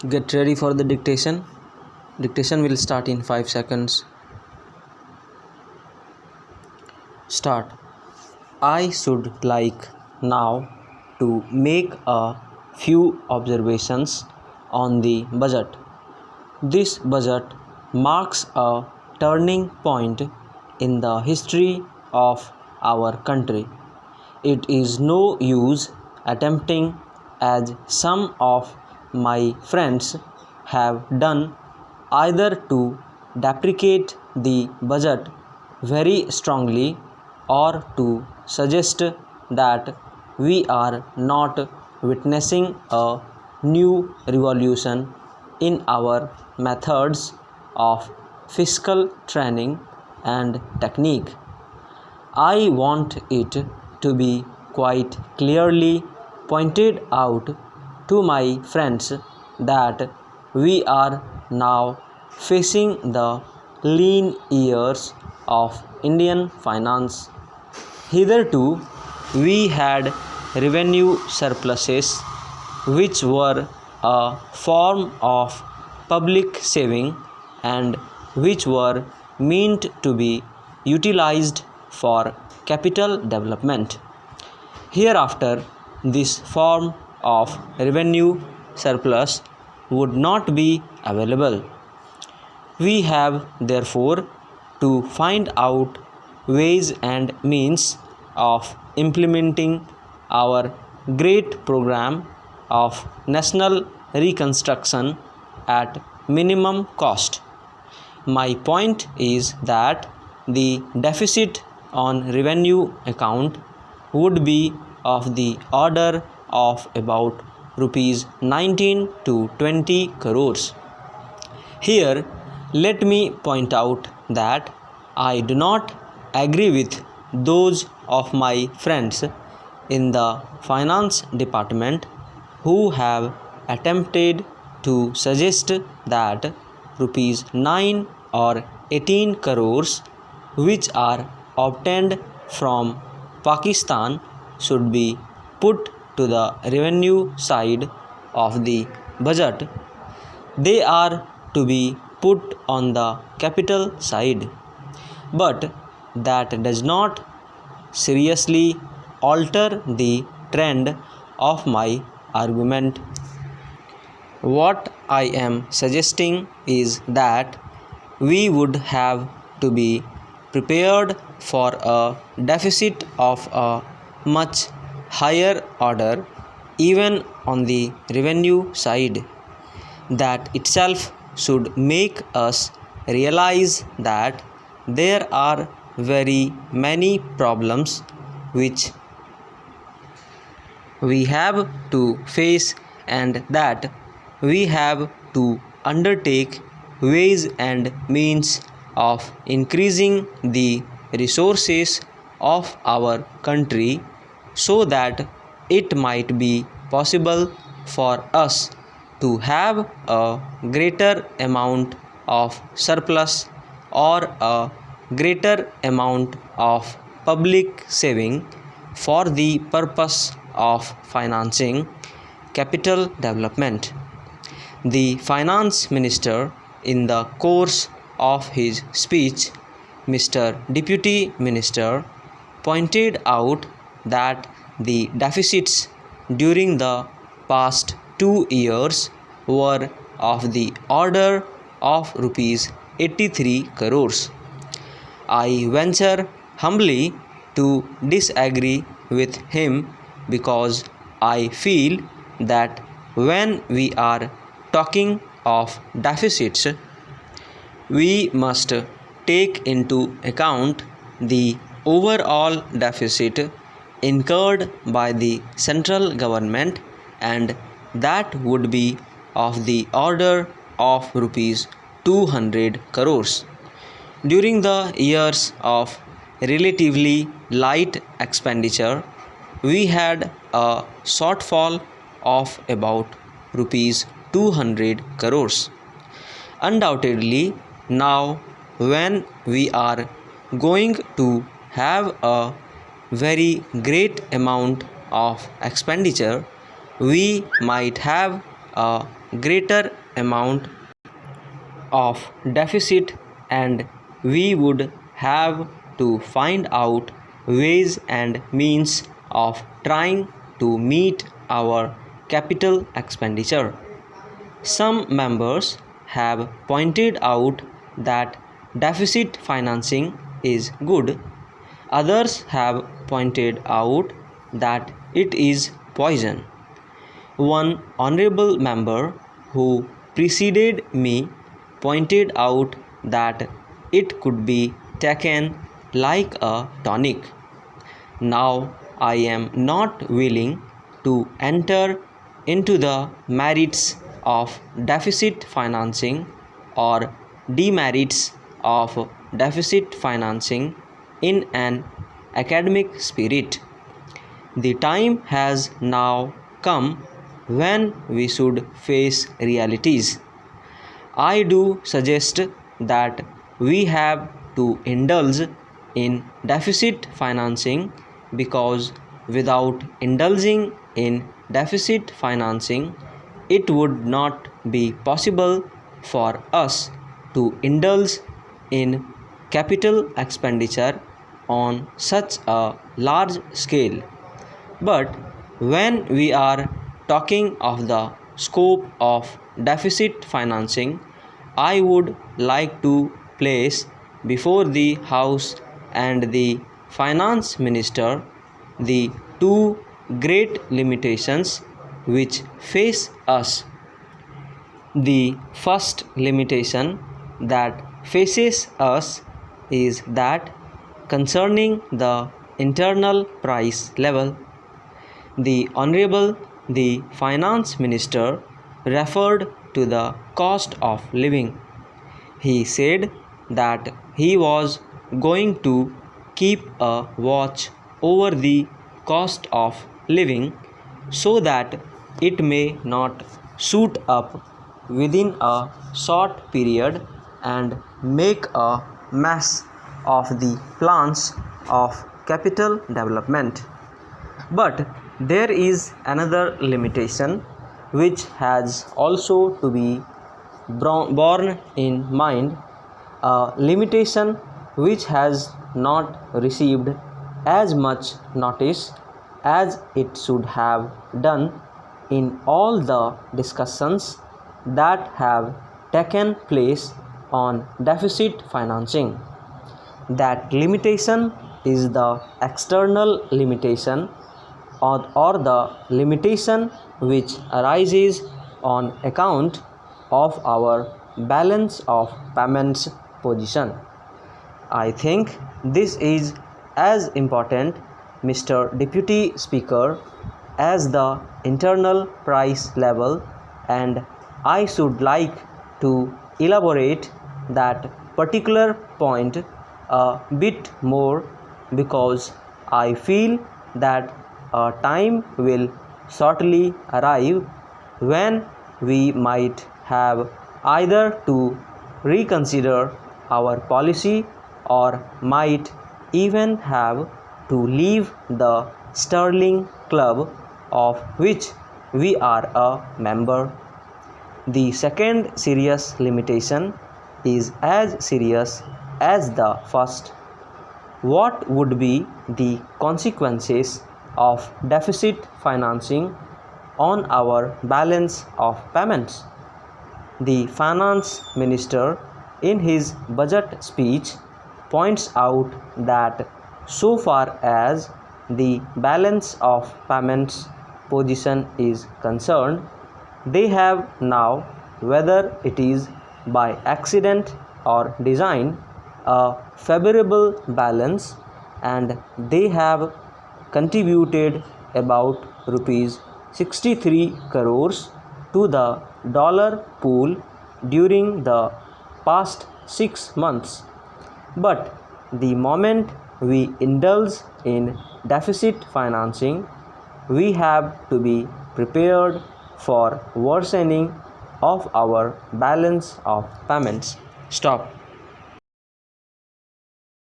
Get ready for the dictation. Dictation will start in 5 seconds. Start. I should like now to make a few observations on the budget. This budget marks a turning point in the history of our country. It is no use attempting, as some of my friends have done, either to deprecate the budget very strongly or to suggest that we are not witnessing a new revolution in our methods of fiscal training and technique. I want it to be quite clearly pointed out to my friends that we are now facing the lean years of Indian finance. Hitherto, we had revenue surpluses, which were a form of public saving and which were meant to be utilized for capital development. Hereafter, this form of revenue surplus would not be available. We have therefore to find out ways and means of implementing our great program of national reconstruction at minimum cost. My point is that the deficit on revenue account would be of the order of about rupees 19 to 20 crores. Here, let me point out that I do not agree with those of my friends in the finance department who have attempted to suggest that rupees 9 or 18 crores which are obtained from Pakistan should be put to the revenue side of the budget. They are to be put on the capital side, but that does not seriously alter the trend of my argument. What I am suggesting is that we would have to be prepared for a deficit of a much higher order even on the revenue side. That itself should make us realize that there are very many problems which we have to face and that we have to undertake ways and means of increasing the resources of our country so that it might be possible for us to have a greater amount of surplus or a greater amount of public saving for the purpose of financing capital development. The finance minister, in the course of his speech, Mr. Deputy Minister, pointed out that the deficits during the past 2 years were of the order of rupees 83 crores. I venture humbly to disagree with him because I feel that when we are talking of deficits, we must take into account the overall deficit incurred by the central government, and that would be of the order of rupees 200 crores. During the years of relatively light expenditure, we had a shortfall of about rupees 200 crores. Undoubtedly, now when we are going to have a very great amount of expenditure, we might have a greater amount of deficit, and we would have to find out ways and means of trying to meet our capital expenditure. Some members have pointed out that deficit financing is good. Others have pointed out that it is poison. One honorable member who preceded me pointed out that it could be taken like a tonic. Now I am not willing to enter into the merits of deficit financing or demerits of deficit financing in an academic spirit. The time has now come when we should face realities. I do suggest that we have to indulge in deficit financing because without indulging in deficit financing, it would not be possible for us to indulge in capital expenditure on such a large scale. But when we are talking of the scope of deficit financing, I would like to place before the House and the Finance Minister the two great limitations which face us. The first limitation that faces us is that concerning the internal price level. The Honorable the Finance Minister referred to the cost of living. He said that he was going to keep a watch over the cost of living so that it may not shoot up within a short period and make a mess of the plans of capital development. But there is another limitation which has also to be borne in mind, a limitation which has not received as much notice as it should have done in all the discussions that have taken place on deficit financing. That limitation is the external limitation or the limitation which arises on account of our balance of payments position. I think this is as important, Mr. Deputy Speaker, as the internal price level, and I should like to elaborate that particular point a bit more because I feel that a time will shortly arrive when we might have either to reconsider our policy or might even have to leave the sterling club of which we are a member. The second serious limitation is as serious as the first. What would be the consequences of deficit financing on our balance of payments? The Finance Minister in his budget speech points out that so far as the balance of payments position is concerned, they have now, whether it is by accident or design, a favorable balance, and they have contributed about rupees 63 crores to the dollar pool during the past 6 months. But the moment we indulge in deficit financing, we have to be prepared for worsening of our balance of payments. Stop.